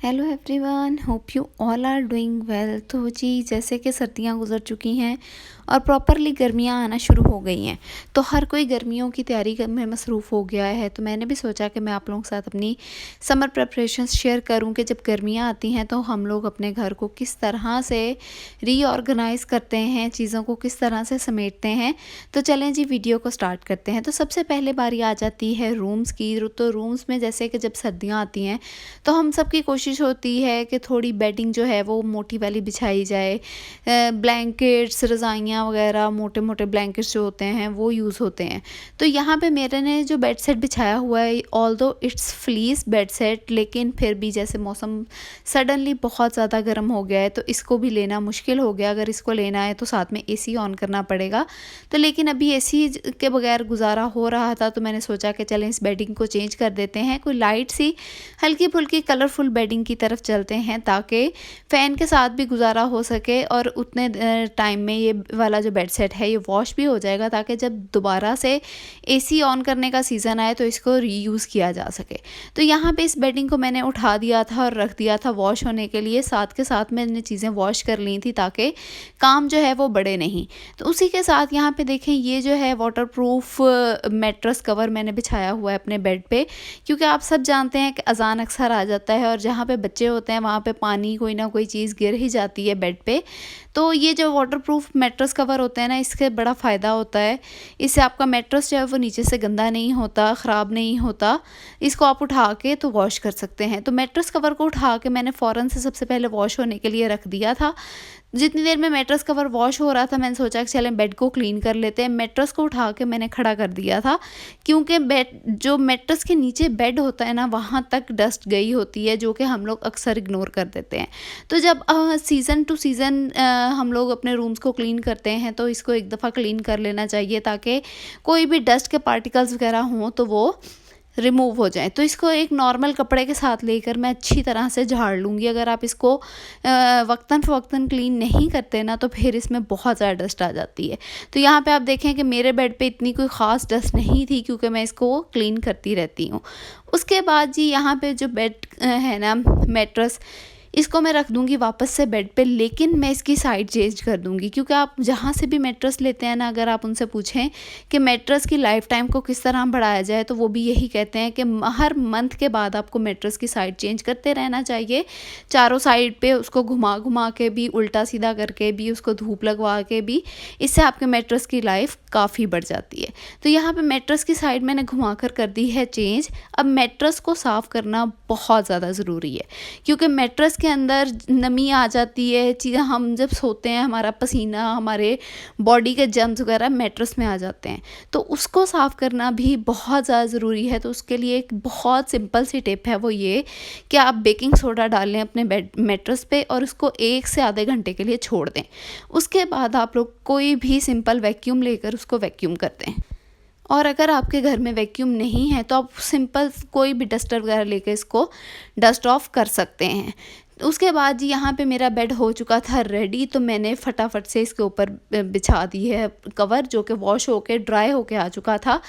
Hello everyone, hope you all are doing well. तो जी, जैसे कि सर्दियां गुजर चुकी हैं और प्रॉपरली गर्मियां आना शुरू हो गई हैं, तो हर कोई गर्मियों की तैयारी में मसरूफ़ हो गया है। तो मैंने भी सोचा कि मैं आप लोगों के साथ अपनी समर प्रेपरेशंस शेयर करूं कि जब गर्मियां आती हैं तो हम लोग अपने घर को किस तरह से रीऑर्गेनाइज़ करते हैं, चीज़ों को किस तरह से समेटते हैं। तो चलें जी, वीडियो को स्टार्ट करते हैं। तो सबसे पहले बारी आ जाती है रूम्स की। तो रूम्स में जैसे कि जब सर्दियाँ आती हैं तो हम सबकी कोशिश होती है कि थोड़ी बेडिंग जो है वो मोटी वाली बिछाई जाए। ब्लैंकेट्स, रज़ाइयाँ वगैरह, मोटे मोटे ब्लैंकेट्स जो होते हैं वो यूज़ होते हैं। तो यहाँ पे मेरे ने जो बेड सेट बिछाया हुआ है, although it's fleece bed set, लेकिन फिर भी जैसे मौसम सडनली बहुत ज़्यादा गर्म हो गया है तो इसको भी लेना मुश्किल हो गया। अगर इसको लेना है तो साथ में एसी ऑन करना पड़ेगा। तो लेकिन अभी एसी के बगैर गुजारा हो रहा था, तो मैंने सोचा कि चलें इस बेडिंग को चेंज कर देते हैं, कोई लाइट सी हल्की फुल्की कलरफुल बेडिंग की तरफ चलते हैं ताकि फ़ैन के साथ भी गुजारा हो सके और उतने टाइम में ये वाला जो बेड सेट है ये वॉश भी हो जाएगा, ताकि जब दोबारा से एसी ऑन करने का सीज़न आए तो इसको रीयूज़ किया जा सके। तो यहाँ पे इस बेडिंग को मैंने उठा दिया था और रख दिया था वॉश होने के लिए। साथ के साथ मैंने चीज़ें वॉश कर ली थी ताकि काम जो है वो बढ़े नहीं। तो उसी के साथ यहाँ पे देखें, ये जो है वाटरप्रूफ मैट्रेस कवर मैंने बिछाया हुआ है अपने बेड पे, क्योंकि आप सब जानते हैं कि अजान अक्सर आ जाता है और जहाँ पे बच्चे होते हैं वहाँ पे पानी कोई ना कोई चीज़ गिर ही जाती है बेड पे। तो ये जो वाटरप्रूफ मैट्रेस कवर होते हैं ना, इसके बड़ा फ़ायदा होता है। इससे आपका मैट्रेस जो है वो नीचे से गंदा नहीं होता, ख़राब नहीं होता। इसको आप उठा के तो वॉश कर सकते हैं। तो मैट्रेस कवर को उठा के मैंने फ़ौरन से सबसे पहले वॉश होने के लिए रख दिया था। जितनी देर में मैट्रेस कवर वॉश हो रहा था, मैंने सोचा कि चलें बेड को क्लीन कर लेते हैं। मैट्रेस को उठा के मैंने खड़ा कर दिया था, क्योंकि बेड जो मैट्रेस के नीचे बेड होता है ना, वहाँ तक डस्ट गई होती है, जो कि हम लोग अक्सर इग्नोर कर देते हैं। तो जब सीज़न टू सीज़न हम लोग अपने रूम्स को क्लीन करते हैं तो इसको एक दफ़ा क्लीन कर लेना चाहिए, ताकि कोई भी डस्ट के पार्टिकल्स वगैरह हों तो वो रिमूव हो जाए। तो इसको एक नॉर्मल कपड़े के साथ लेकर मैं अच्छी तरह से झाड़ लूँगी। अगर आप इसको वक्तन फ़वक्तन क्लीन नहीं करते ना, तो फिर इसमें बहुत ज़्यादा डस्ट आ जाती है। तो यहाँ पे आप देखें कि मेरे बेड पे इतनी कोई ख़ास डस्ट नहीं थी, क्योंकि मैं इसको क्लीन करती रहती हूँ। उसके बाद जी, यहाँ पे जो बेड है ना, मैट्रेस, इसको मैं रख दूँगी वापस से बेड पे, लेकिन मैं इसकी साइड चेंज कर दूँगी। क्योंकि आप जहाँ से भी मैट्रेस लेते हैं ना, अगर आप उनसे पूछें कि मैट्रेस की लाइफ टाइम को किस तरह बढ़ाया जाए, तो वो भी यही कहते हैं कि हर मंथ के बाद आपको मैट्रेस की साइड चेंज करते रहना चाहिए। चारों साइड पे उसको घुमा घुमा के भी, उल्टा सीधा करके भी, उसको धूप लगवा के भी, इससे आपके मैट्रेस की लाइफ काफ़ी बढ़ जाती है। तो यहाँ पे मैट्रेस की साइड मैंने घुमा कर दी है चेंज। अब मैट्रेस को साफ़ करना बहुत ज़्यादा ज़रूरी है, क्योंकि मैट्रेस के अंदर नमी आ जाती है। चीज़ें, हम जब सोते हैं हमारा पसीना, हमारे बॉडी के जर्म्स वगैरह मैट्रेस में आ जाते हैं, तो उसको साफ़ करना भी बहुत ज़्यादा ज़रूरी है। तो उसके लिए एक बहुत सिंपल सी टिप है, वो ये कि आप बेकिंग सोडा डाल लें अपने बेड मैट्रेस पे और उसको 1 से आधे घंटे के लिए छोड़ दें। उसके बाद आप लोग कोई भी सिंपल वैक्यूम लेकर उसको वैक्यूम कर दें। और अगर आपके घर में वैक्यूम नहीं है तो आप सिंपल कोई भी डस्टर वगैरह लेकर इसको डस्ट ऑफ कर सकते हैं। उसके बाद जी, यहाँ पे मेरा बेड हो चुका था रेडी, तो मैंने फटाफट से इसके ऊपर बिछा दी है कवर, जो कि वॉश होके ड्राई होके आ चुका था।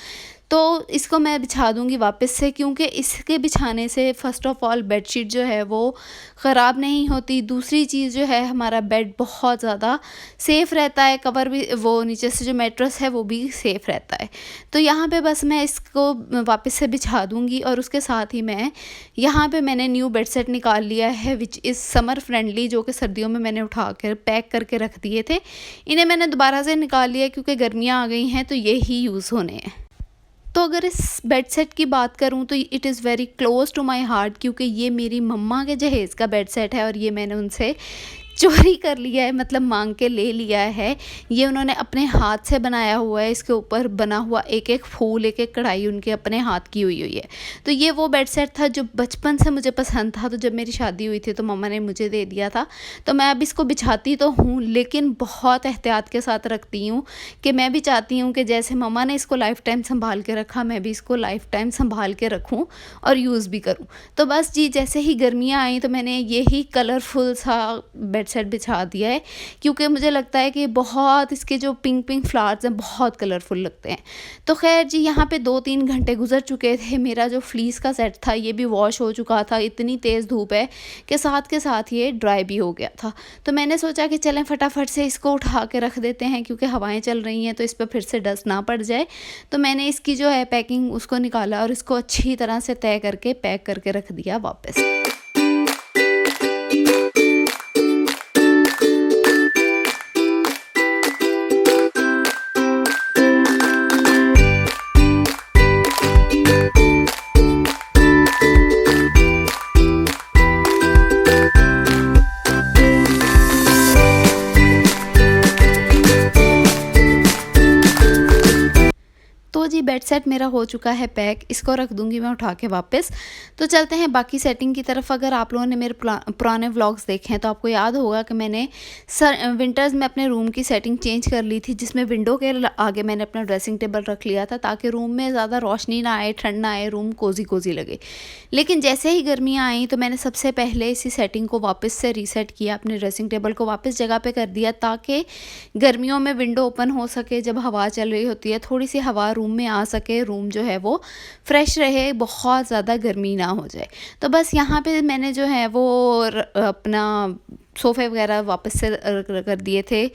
तो इसको मैं बिछा दूँगी वापस से, क्योंकि इसके बिछाने से फ़र्स्ट ऑफ़ ऑल बेडशीट जो है वो ख़राब नहीं होती। दूसरी चीज़ जो है, हमारा बेड बहुत ज़्यादा सेफ़ रहता है। कवर भी, वो नीचे से जो मैट्रेस है वो भी सेफ़ रहता है। तो यहाँ पे बस मैं इसको वापस से बिछा दूँगी। और उसके साथ ही मैं यहाँ पे मैंने न्यू बेड सेट निकाल लिया है, विच इज़ समर फ्रेंडली, जो कि सर्दियों में मैंने उठा कर पैक करके रख दिए थे। इन्हें मैंने दोबारा से निकाल लिया क्योंकि गर्मियाँ आ गई हैं, तो ये ही यूज़ होने हैं। तो अगर इस बेड सेट की बात करूं तो it is very close to my heart, क्योंकि ये मेरी मम्मा के जहेज़ का बेड सेट है और ये मैंने उनसे चोरी कर लिया है, मतलब मांग के ले लिया है। ये उन्होंने अपने हाथ से बनाया हुआ है। इसके ऊपर बना हुआ एक एक फूल, एक एक कढ़ाई उनके अपने हाथ की हुई है। तो ये वो बेड सेट था जो बचपन से मुझे पसंद था। तो जब मेरी शादी हुई थी तो मम्मा ने मुझे दे दिया था। तो मैं अब इसको बिछाती तो हूँ, लेकिन बहुत एहतियात के साथ रखती हूँ, कि मैं भी चाहती हूँ कि जैसे मम्मा ने इसको लाइफ टाइम संभाल के रखा, मैं भी इसको लाइफ टाइम संभाल के रखूँ और यूज़ भी करूँ। तो बस जी, जैसे ही गर्मियाँ आई तो मैंने यही कलरफुल सा बेड बेड सेट बिछा दिया है, क्योंकि मुझे लगता है कि बहुत इसके जो पिंक पिंक फ्लावर्स हैं बहुत कलरफुल लगते हैं। तो खैर जी, यहाँ पे 2-3 घंटे गुजर चुके थे। मेरा जो फ्लीस का सेट था ये भी वॉश हो चुका था। इतनी तेज़ धूप है कि साथ के साथ ये ड्राई भी हो गया था। तो मैंने सोचा कि चलें फटाफट से इसको उठा के रख देते हैं, क्योंकि हवाएं चल रही हैं तो इस पर फिर से डस्ट ना पड़ जाए। तो मैंने इसकी जो है पैकिंग उसको निकाला और इसको अच्छी तरह से तय करके पैक करके रख दिया वापस। तो जी बेड सेट मेरा हो चुका है पैक, इसको रख दूंगी मैं उठा के वापस। तो चलते हैं बाकी सेटिंग की तरफ। अगर आप लोगों ने मेरे पुराने व्लॉग्स देखे हैं तो आपको याद होगा कि मैंने विंटर्स में अपने रूम की सेटिंग चेंज कर ली थी, जिसमें विंडो के आगे मैंने अपना ड्रेसिंग टेबल रख लिया था ताकि रूम में ज़्यादा रोशनी ना आए, ठंड ना आए, रूम कोजी कोजी लगे। लेकिन जैसे ही गर्मियाँ आई तो मैंने सबसे पहले इसी सेटिंग को वापस से रीसेट किया, अपने ड्रेसिंग टेबल को वापस जगह पे कर दिया ताकि गर्मियों में विंडो ओपन हो सके। जब हवा चल रही होती है थोड़ी सी हवा रूम में आ सके, रूम जो है वो फ्रेश रहे, बहुत ज़्यादा गर्मी ना हो जाए। तो बस यहाँ पे मैंने जो है वो अपना सोफ़े वगैरह वापस से कर दिए थे।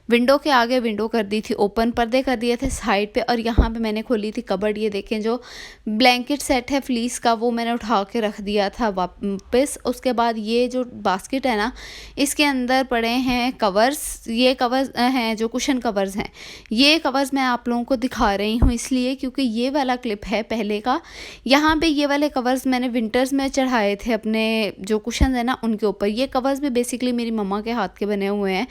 विंडो के आगे विंडो कर दी थी ओपन, पर्दे कर दिए थे साइड पे, और यहाँ पे मैंने खोली थी कबर्ड। ये देखें जो ब्लैंकेट सेट है फ्लीस का वो मैंने उठा के रख दिया था वापस। उसके बाद ये जो बास्केट है ना, इसके अंदर पड़े हैं कवर्स। ये कवर्स हैं जो कुशन कवर्स हैं। ये कवर्स मैं आप लोगों को दिखा रही हूँ इसलिए क्योंकि ये वाला क्लिप है पहले का। यहाँ पे ये वाले कवर्स मैंने विंटर्स में चढ़ाए थे अपने जो कुशन है ना उनके ऊपर। ये कवर्स भी बेसिकली मेरी मम्मा के हाथ के बने हुए हैं,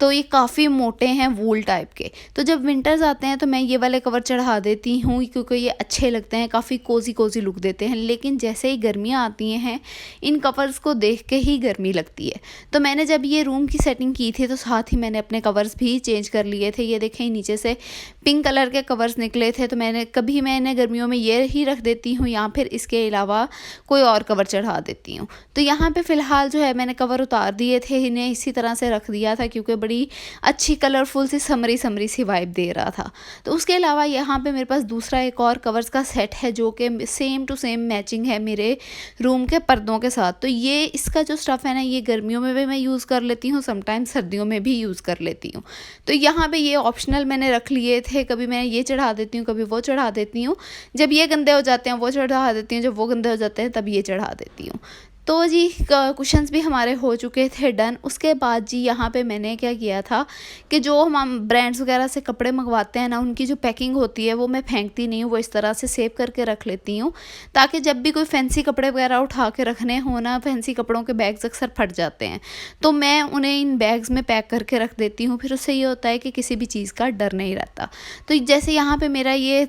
तो ये काफ़ी मोटे हैं, वूल टाइप के। तो जब विंटर्स आते हैं तो मैं ये वाले कवर चढ़ा देती हूँ क्योंकि ये अच्छे लगते हैं, काफ़ी कोजी कोजी लुक देते हैं। लेकिन जैसे ही गर्मियाँ आती हैं इन कवर्स को देख के ही गर्मी लगती है। तो मैंने जब ये रूम की सेटिंग की थी तो साथ ही मैंने अपने कवर्स भी चेंज कर लिए थे। ये देखें नीचे से पिंक कलर के कवर्स निकले थे, तो मैंने गर्मियों में ये ही रख देती हूँ या फिर इसके अलावा कोई और कवर चढ़ा देती हूँ। तो यहाँ पे फ़िलहाल जो है मैंने कवर उतार दिए थे, इन्हें इसी तरह से रख दिया था क्योंकि बड़ी अच्छी कलरफुल सी समरी सी वाइब दे रहा था। तो उसके अलावा यहाँ पे मेरे पास दूसरा एक और कवर्स का सेट है जो कि सेम टू सेम मैचिंग है मेरे रूम के पर्दों के साथ। तो ये इसका जो स्टफ़ है ना, ये गर्मियों में भी मैं यूज़ कर लेती हूँ, समटाइम्स सर्दियों में भी यूज़ कर लेती हूँ। तो यहाँ पे ये ऑप्शनल मैंने रख लिए थे, कभी मैं ये चढ़ा देती हूँ, कभी वो चढ़ा देती हूँ। जब ये गंदे हो जाते हैं वो चढ़ा देती हूँ, जब वो गंदे हो जाते हैं तब ये चढ़ा देती हूँ। तो जी कुशन्स भी हमारे हो चुके थे डन। उसके बाद जी यहाँ पे मैंने क्या किया था कि जो हम ब्रांड्स वगैरह से कपड़े मंगवाते हैं ना, उनकी जो पैकिंग होती है वो मैं फेंकती नहीं हूँ, वो इस तरह से सेव करके रख लेती हूँ ताकि जब भी कोई फैंसी कपड़े वगैरह उठा के रखने हो ना, फैंसी कपड़ों के बैग्स अक्सर फट जाते हैं तो मैं उन्हें इन बैग्स में पैक करके रख देती हूँ। फिर उससे ये होता है कि किसी भी चीज़ का डर नहीं रहता। तो जैसे यहाँ पर मेरा ये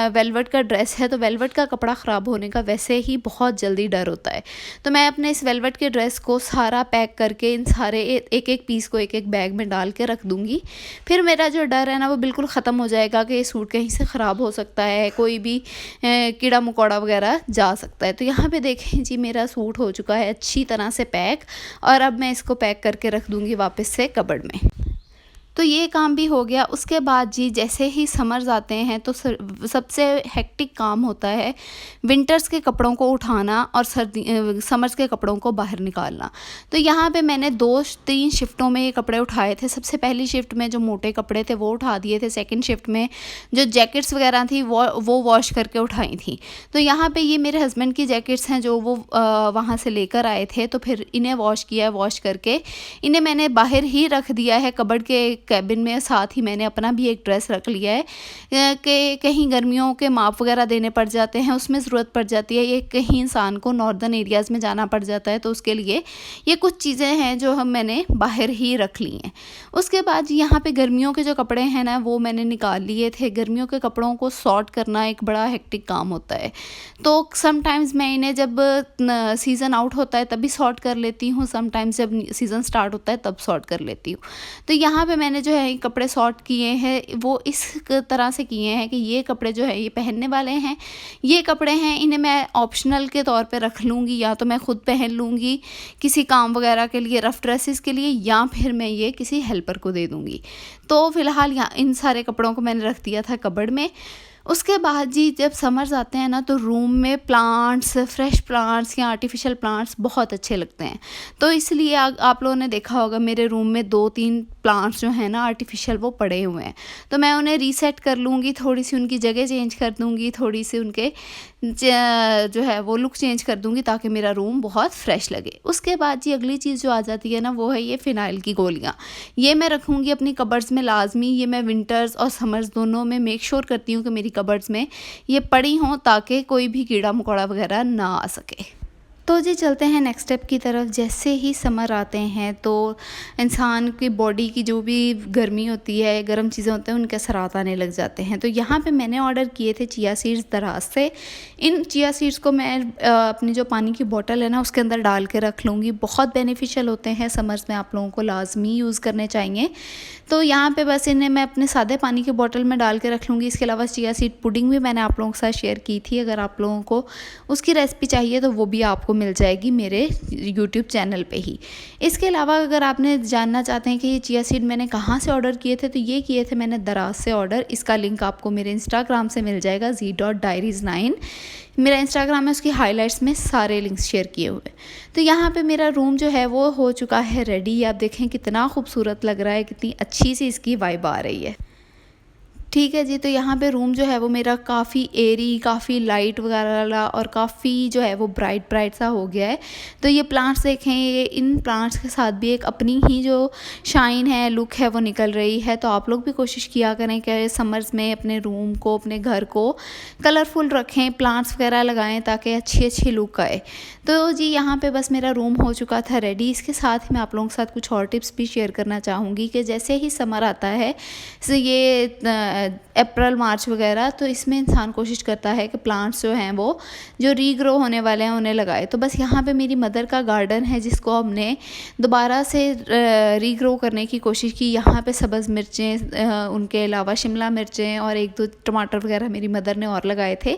वेलवेट का ड्रेस है, तो वेलवेट का कपड़ा ख़राब होने का वैसे ही बहुत जल्दी डर होता है। तो मैं अपने इस वेलवेट के ड्रेस को सारा पैक करके इन सारे एक एक पीस को एक एक बैग में डाल के रख दूंगी। फिर मेरा जो डर है ना वो बिल्कुल ख़त्म हो जाएगा कि ये सूट कहीं से ख़राब हो सकता है, कोई भी कीड़ा मकोड़ा वगैरह जा सकता है। तो यहाँ पे देखें जी मेरा सूट हो चुका है अच्छी तरह से पैक, और अब मैं इसको पैक करके रख दूँगी वापस से कबर्ड में। तो ये काम भी हो गया। उसके बाद जी जैसे ही समर्स आते हैं तो सबसे हेक्टिक काम होता है विंटर्स के कपड़ों को उठाना और समर्स के कपड़ों को बाहर निकालना। तो यहाँ पे मैंने 2-3 शिफ्टों में ये कपड़े उठाए थे। सबसे पहली शिफ्ट में जो मोटे कपड़े थे वो उठा दिए थे। सेकंड शिफ्ट में जो जैकेट्स वगैरह थी वो वॉश करके उठाई थी। तो यहाँ पे ये मेरे हस्बैंड की जैकेट्स हैं जो वो वहाँ से लेकर आए थे, तो फिर इन्हें वॉश किया। वॉश करके इन्हें मैंने बाहर ही रख दिया है कबर्ड के कैबिन में। साथ ही मैंने अपना भी एक ड्रेस रख लिया है कि कहीं गर्मियों के माप वगैरह देने पड़ जाते हैं, उसमें ज़रूरत पड़ जाती है। ये कहीं इंसान को नॉर्दर्न एरियाज़ में जाना पड़ जाता है, तो उसके लिए ये कुछ चीज़ें हैं जो मैंने बाहर ही रख ली हैं। उसके बाद यहाँ पे गर्मियों के जो कपड़े हैं ना वो मैंने निकाल लिए थे। गर्मियों के कपड़ों को सॉर्ट करना एक बड़ा हेक्टिक काम होता है, तो समटाइम्स मैं इन्हें जब सीज़न आउट होता है तभी सॉर्ट कर लेती हूँ, समटाइम्स जब सीज़न स्टार्ट होता है तब सॉर्ट कर लेती हूँ। तो यहाँ पे मैंने मैंने जो है कपड़े सॉर्ट किए हैं वो इस तरह से किए हैं कि ये कपड़े जो है ये पहनने वाले हैं, ये कपड़े हैं इन्हें मैं ऑप्शनल के तौर पे रख लूँगी, या तो मैं खुद पहन लूँगी किसी काम वगैरह के लिए, रफ़ ड्रेसेस के लिए, या फिर मैं ये किसी हेल्पर को दे दूँगी। तो फ़िलहाल यहाँ इन सारे कपड़ों को मैंने रख दिया था कबर्ड में। उसके बाद जी जब समर्स आते हैं ना तो रूम में प्लांट्स, फ्रेश प्लांट्स या आर्टिफिशियल प्लांट्स बहुत अच्छे लगते हैं। तो इसलिए आप लोगों ने देखा होगा मेरे रूम में 2-3 प्लांट्स जो हैं ना आर्टिफिशियल वो पड़े हुए हैं। तो मैं उन्हें रीसेट कर लूँगी, थोड़ी सी उनकी जगह चेंज कर दूँगी, थोड़ी सी उनके जो है वो लुक चेंज कर दूँगी ताकि मेरा रूम बहुत फ्रेश लगे। उसके बाद जी अगली चीज़ जो आ जाती है ना वो है ये फ़िनाइल की गोलियाँ। ये मैं रखूँगी अपनी कबर्ड्स में लाज़मी। ये मैं विंटर्स और समर्स दोनों में मेक श्योर करती हूँ कि मेरी कबर्ड्स में ये पड़ी हों ताकि कोई भी कीड़ा मकोड़ा वगैरह ना आ सके। तो जी चलते हैं नेक्स्ट स्टेप की तरफ। जैसे ही समर आते हैं तो इंसान की बॉडी की जो भी गर्मी होती है, गर्म चीज़ें होती हैं, उनके असरात आने लग जाते हैं। तो यहाँ पे मैंने ऑर्डर किए थे चिया सीड्स दराज से। इन चिया सीड्स को मैं अपनी जो पानी की बोतल है ना उसके अंदर डाल के रख लूँगी। बहुत बेनिफिशियल होते हैं, समर्स में आप लोगों को लाजमी यूज़ करने चाहिए। तो यहाँ पे बस इन्हें मैं अपने सादे पानी की बोतल में डाल के रख लूँगी। इसके अलावा चिया सीड पुडिंग भी मैंने आप लोगों के साथ शेयर की थी। अगर आप लोगों को उसकी रेसिपी चाहिए तो वो भी आपको मिल जाएगी मेरे यूट्यूब चैनल पे ही। इसके अलावा अगर आपने जानना चाहते हैं कि ये चिया सीड मैंने कहाँ से ऑर्डर किए थे, तो ये किए थे मैंने दराज से ऑर्डर। इसका लिंक आपको मेरे इंस्टाग्राम से मिल जाएगा z.diaries9। मेरा इंस्टाग्राम है, उसकी हाइलाइट्स में सारे लिंक्स शेयर किए हुए। तो यहाँ पे मेरा रूम जो है वो हो चुका है रेडी। आप देखें कितना खूबसूरत लग रहा है, कितनी अच्छी सी इसकी वाइब आ रही है। ठीक है जी, तो यहाँ पे रूम जो है वो मेरा काफ़ी एरी, काफ़ी लाइट वगैरह वाला और काफ़ी जो है वो ब्राइट सा हो गया है। तो ये प्लांट्स देखें, ये इन प्लांट्स के साथ भी एक अपनी ही जो शाइन है, लुक है वो निकल रही है। तो आप लोग भी कोशिश किया करें कि समर्स में अपने रूम को, अपने घर को कलरफुल रखें, प्लांट्स वगैरह लगाएं ताकि अच्छी लुक आए। तो जी यहाँ पे बस मेरा रूम हो चुका था रेडी। इसके साथ ही मैं आप लोगों के साथ कुछ और टिप्स भी शेयर करना चाहूँगी कि जैसे ही समर आता है, ये अप्रैल मार्च वगैरह, तो इसमें इंसान कोशिश करता है कि प्लांट्स जो हैं वो जो रीग्रो होने वाले हैं उन्हें लगाए। तो बस यहाँ पे मेरी मदर का गार्डन है जिसको हमने दोबारा से रीग्रो करने की कोशिश की। यहाँ पे सब्ज़ मिर्चें, उनके अलावा शिमला मिर्चें और 1-2 टमाटर वगैरह मेरी मदर ने और लगाए थे।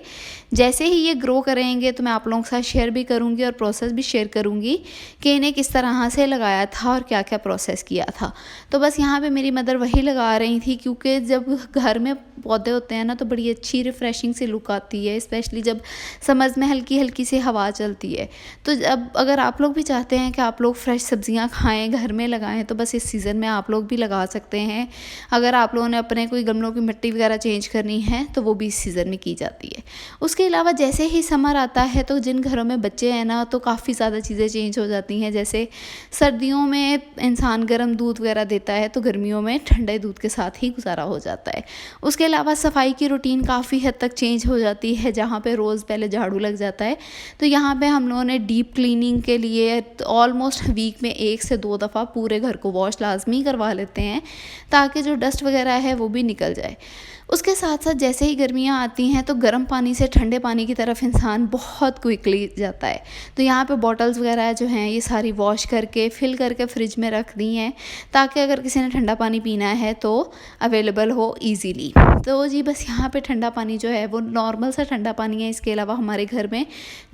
जैसे ही ये ग्रो करेंगे तो मैं आप लोगों के साथ शेयर भी करूँगी और प्रोसेस भी शेयर करूँगी कि इन्हें किस तरह से लगाया था और क्या क्या प्रोसेस किया था। तो बस यहाँ पे मेरी मदर वही लगा रही थी, क्योंकि जब घर में पौधे होते हैं ना तो बड़ी अच्छी रिफ़्रेशिंग सी लुक आती है, स्पेशली जब समर्स में हल्की सी हवा चलती है। तो अब अगर आप लोग भी चाहते हैं कि आप लोग फ्रेश सब्जियां खाएं, घर में लगाएं, तो बस इस सीज़न में आप लोग भी लगा सकते हैं। अगर आप लोगों ने अपने कोई गमलों की मिट्टी वगैरह चेंज करनी है तो वो भी इस सीज़न में की जाती है। उसके अलावा जैसे ही समर आता है तो जिन घरों में बच्चे हैं ना तो काफ़ी ज़्यादा चीज़ें चेंज हो जाती हैं। जैसे सर्दियों में इंसान गर्म दूध वगैरह देता है तो गर्मियों में ठंडे दूध के साथ ही गुजारा हो जाता है। उसके अलावा सफाई की रूटीन काफ़ी हद तक चेंज हो जाती है। जहाँ पे रोज़ पहले झाड़ू लग जाता है तो यहाँ पे हम लोगों ने डीप क्लीनिंग के लिए ऑलमोस्ट वीक में 1 से 2 दफ़ा पूरे घर को वॉश लाजमी करवा लेते हैं ताकि जो डस्ट वगैरह है वो भी निकल जाए। उसके साथ साथ जैसे ही गर्मियाँ आती हैं तो गर्म पानी से ठंडे पानी की तरफ इंसान बहुत क्विकली जाता है। तो यहाँ पे बॉटल्स वगैरह जो हैं ये सारी वॉश करके फिल करके फ्रिज में रख दी हैं ताकि अगर किसी ने ठंडा पानी पीना है तो अवेलेबल हो ईजीली। तो जी बस यहाँ पे ठंडा पानी जो है वो नॉर्मल सा ठंडा पानी है। इसके अलावा हमारे घर में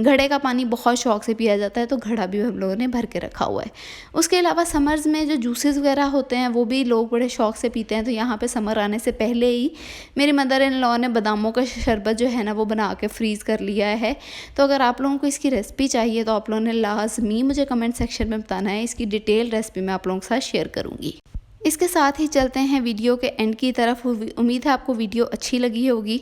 घड़े का पानी बहुत शौक से पिया जाता है तो घड़ा भी हम लोगों ने भर के रखा हुआ है। उसके अलावा समर्स में जो जूसेस वगैरह होते हैं वो भी लोग बड़े शौक से पीते हैं। तो यहाँ पे समर आने से पहले ही मेरी मदर इन लॉ ने बादामों का शरबत जो है ना वो बना के फ्रीज़ कर लिया है। तो अगर आप लोगों को इसकी रेसिपी चाहिए तो आप लोगों ने लाजमी मुझे कमेंट सेक्शन में बताना है। इसकी डिटेल रेसिपी मैं आप लोगों के साथ शेयर करूँगी। इसके साथ ही चलते हैं वीडियो के एंड की तरफ। उम्मीद है आपको वीडियो अच्छी लगी होगी।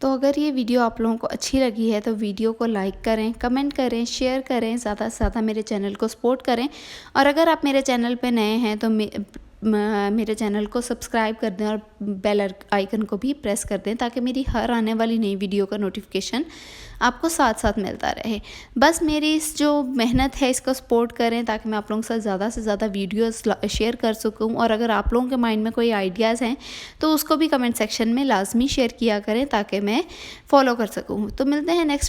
तो अगर ये वीडियो आप लोगों को अच्छी लगी है तो वीडियो को लाइक करें, कमेंट करें, शेयर करें, ज़्यादा से ज़्यादा मेरे चैनल को सपोर्ट करें। और अगर आप मेरे चैनल पे नए हैं तो मेरे चैनल को सब्सक्राइब कर दें और बेल आइकन को भी प्रेस कर दें ताकि मेरी हर आने वाली नई वीडियो का नोटिफिकेशन आपको साथ साथ मिलता रहे। बस मेरी इस जो मेहनत है इसको सपोर्ट करें ताकि मैं आप लोगों के साथ ज़्यादा से ज़्यादा वीडियोस शेयर कर सकूं। और अगर आप लोगों के माइंड में कोई आइडियाज़ हैं तो उसको भी कमेंट सेक्शन में लाजमी शेयर किया करें ताकि मैं फॉलो कर सकूं। तो मिलते हैं नेक्स्ट